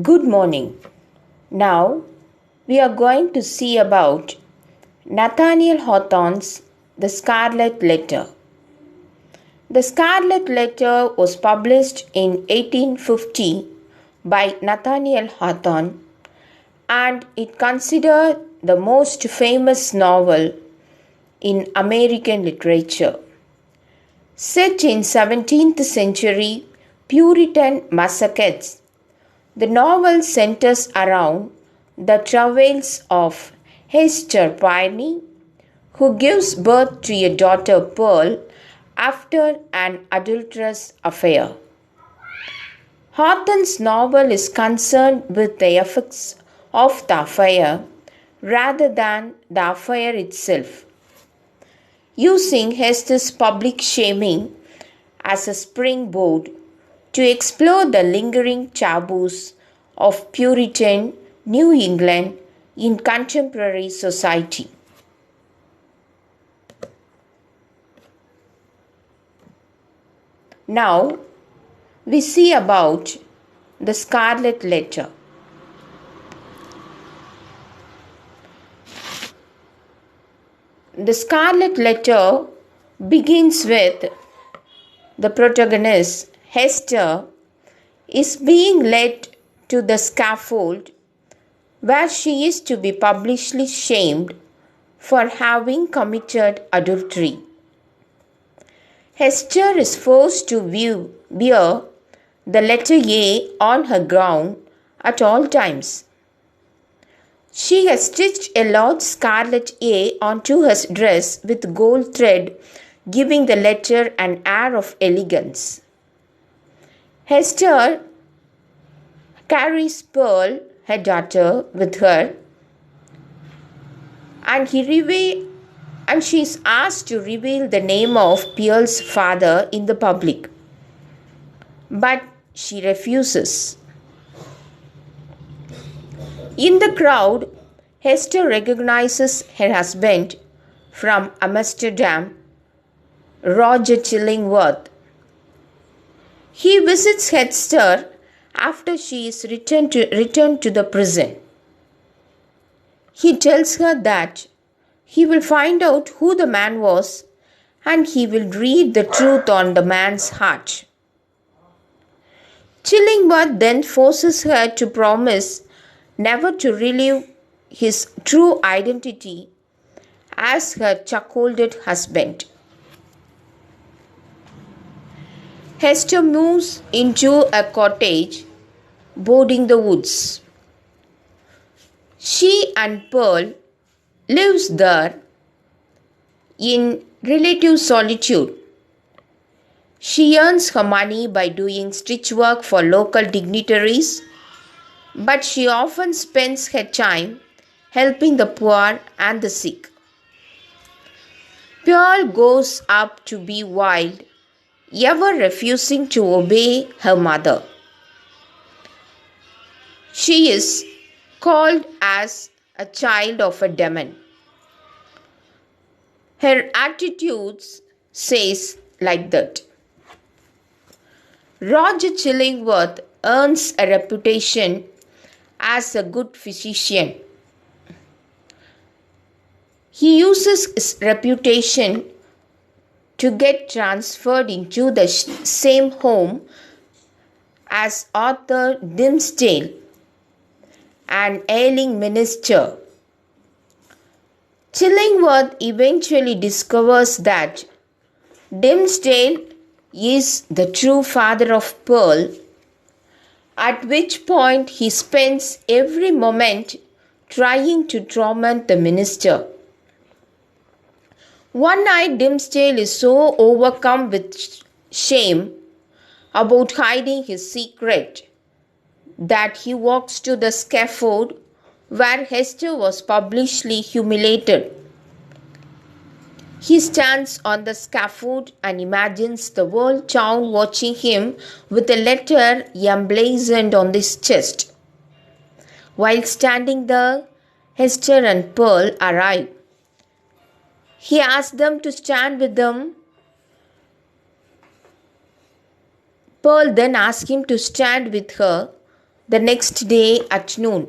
Good morning. Now we are going to see about Nathaniel Hawthorne's The Scarlet Letter. The Scarlet Letter was published in 1850 by Nathaniel Hawthorne and it considered the most famous novel in American literature. Set in 17th century Puritan Massachusetts, the novel centers around the travails of Hester Prynne, who gives birth to a daughter Pearl after an adulterous affair. Hawthorne's novel is concerned with the effects of the affair rather than the affair itself, using Hester's public shaming as a springboard to explore the lingering taboos of Puritan New England in contemporary society. Now, we see about the Scarlet Letter. The Scarlet Letter begins with the protagonist, Hester, is being led to the scaffold where she is to be publicly shamed for having committed adultery. Hester is forced to wear the letter A on her gown at all times. She has stitched a large scarlet A onto her dress with gold thread, giving the letter an air of elegance. Hester carries Pearl, her daughter, with her, and she is asked to reveal the name of Pearl's father in the public. But she refuses. In the crowd, Hester recognizes her husband from Amsterdam, Roger Chillingworth. He visits Hester after she is returned to the prison. He tells her that he will find out who the man was and he will read the truth on the man's heart. Chillingworth then forces her to promise never to reveal his true identity as her cuckolded husband. Hester moves into a cottage bordering the woods. She and Pearl lives there in relative solitude. She earns her money by doing stitch work for local dignitaries, but she often spends her time helping the poor and the sick. Pearl grows up to be wild, ever refusing to obey her mother. She is called as a child of a demon. Her attitudes says like that. Roger Chillingworth earns a reputation as a good physician. He uses his reputation to get transferred into the same home as Arthur Dimmesdale, an ailing minister. Chillingworth eventually discovers that Dimmesdale is the true father of Pearl, at which point he spends every moment trying to torment the minister. One night, Dimmesdale is so overcome with shame about hiding his secret that he walks to the scaffold where Hester was publicly humiliated. He stands on the scaffold and imagines the whole town watching him with a letter emblazoned on his chest. While standing there, Hester and Pearl arrive. He asks them to stand with them. Pearl then asks him to stand with her, the next day at noon.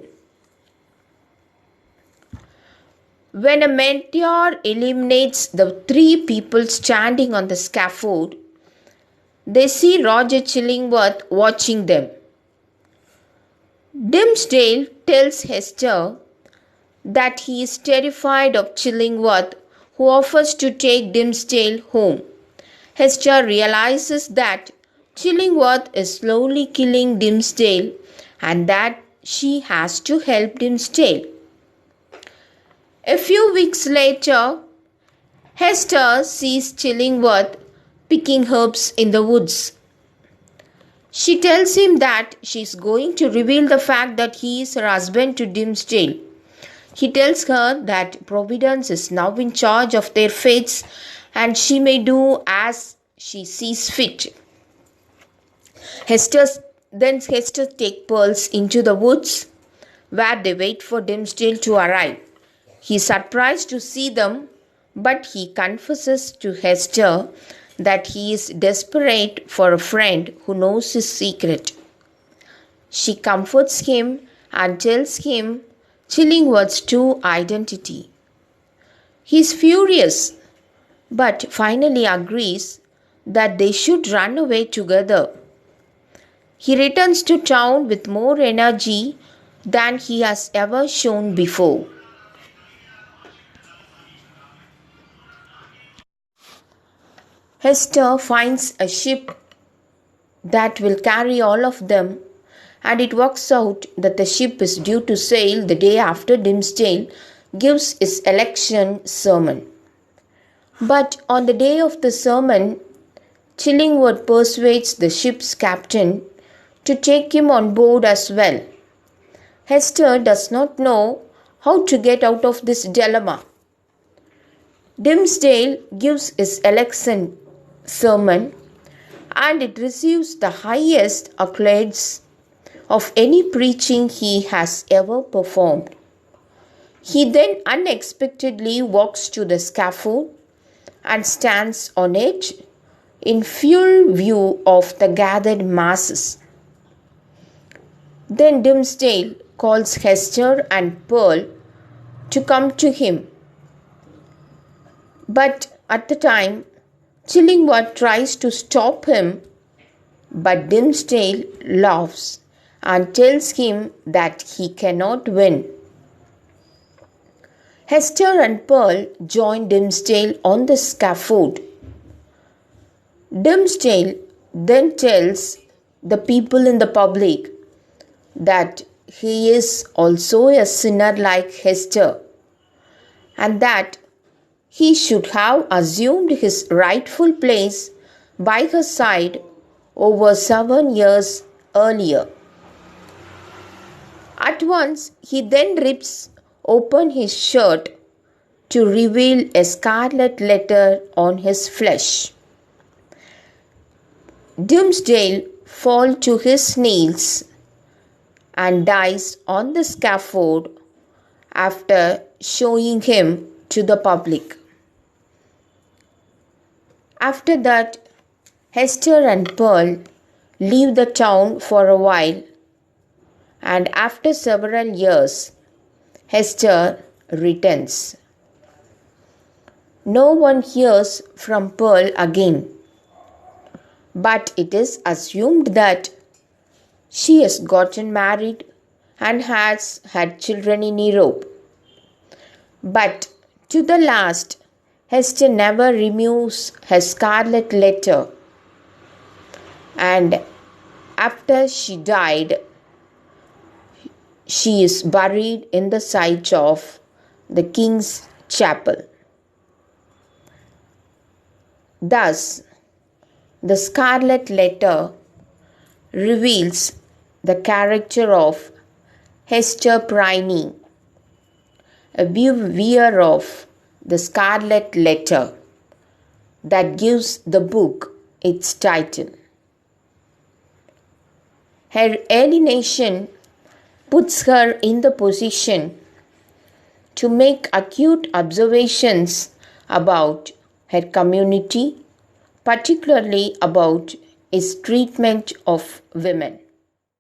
When a meteor eliminates the three people standing on the scaffold, they see Roger Chillingworth watching them. Dimmesdale tells Hester that he is terrified of Chillingworth, who offers to take Dimmesdale home. Hester realizes that Chillingworth is slowly killing Dimmesdale and that she has to help Dimmesdale. A few weeks later, Hester sees Chillingworth picking herbs in the woods. She tells him that she is going to reveal the fact that he is her husband to Dimmesdale. He tells her that Providence is now in charge of their fates and she may do as she sees fit. Hester takes Pearls into the woods where they wait for Dimmesdale to arrive. He is surprised to see them, but he confesses to Hester that he is desperate for a friend who knows his secret. She comforts him and tells him Chillingworth's true identity. He is furious, but finally agrees that they should run away together. He returns to town with more energy than he has ever shown before. Hester finds a ship that will carry all of them, and it works out that the ship is due to sail the day after Dimmesdale gives his election sermon. But on the day of the sermon, Chillingworth persuades the ship's captain to take him on board as well. Hester does not know how to get out of this dilemma. Dimmesdale gives his election sermon and it receives the highest accolades of any preaching he has ever performed. He then unexpectedly walks to the scaffold and stands on it in full view of the gathered masses. Then Dimmesdale calls Hester and Pearl to come to him. But at the time, Chillingworth tries to stop him, but Dimmesdale laughs and tells him that he cannot win. Hester and Pearl join Dimmesdale on the scaffold. Dimmesdale then tells the people in the public that he is also a sinner like Hester and that he should have assumed his rightful place by her side over 7 years earlier. At once, he then rips open his shirt to reveal a scarlet letter on his flesh. Dimmesdale falls to his knees and dies on the scaffold after showing him to the public. After that, Hester and Pearl leave the town for a while, and after several years, Hester returns. No one hears from Pearl again, but it is assumed that she has gotten married and has had children in Europe. But to the last, Hester never removes her scarlet letter, and after she died, she is buried in the site of the King's Chapel. Thus, the scarlet letter reveals the character of Hester Prynne, a weaver of the scarlet letter that gives the book its title. Her alienation puts her in the position to make acute observations about her community, particularly about its treatment of women.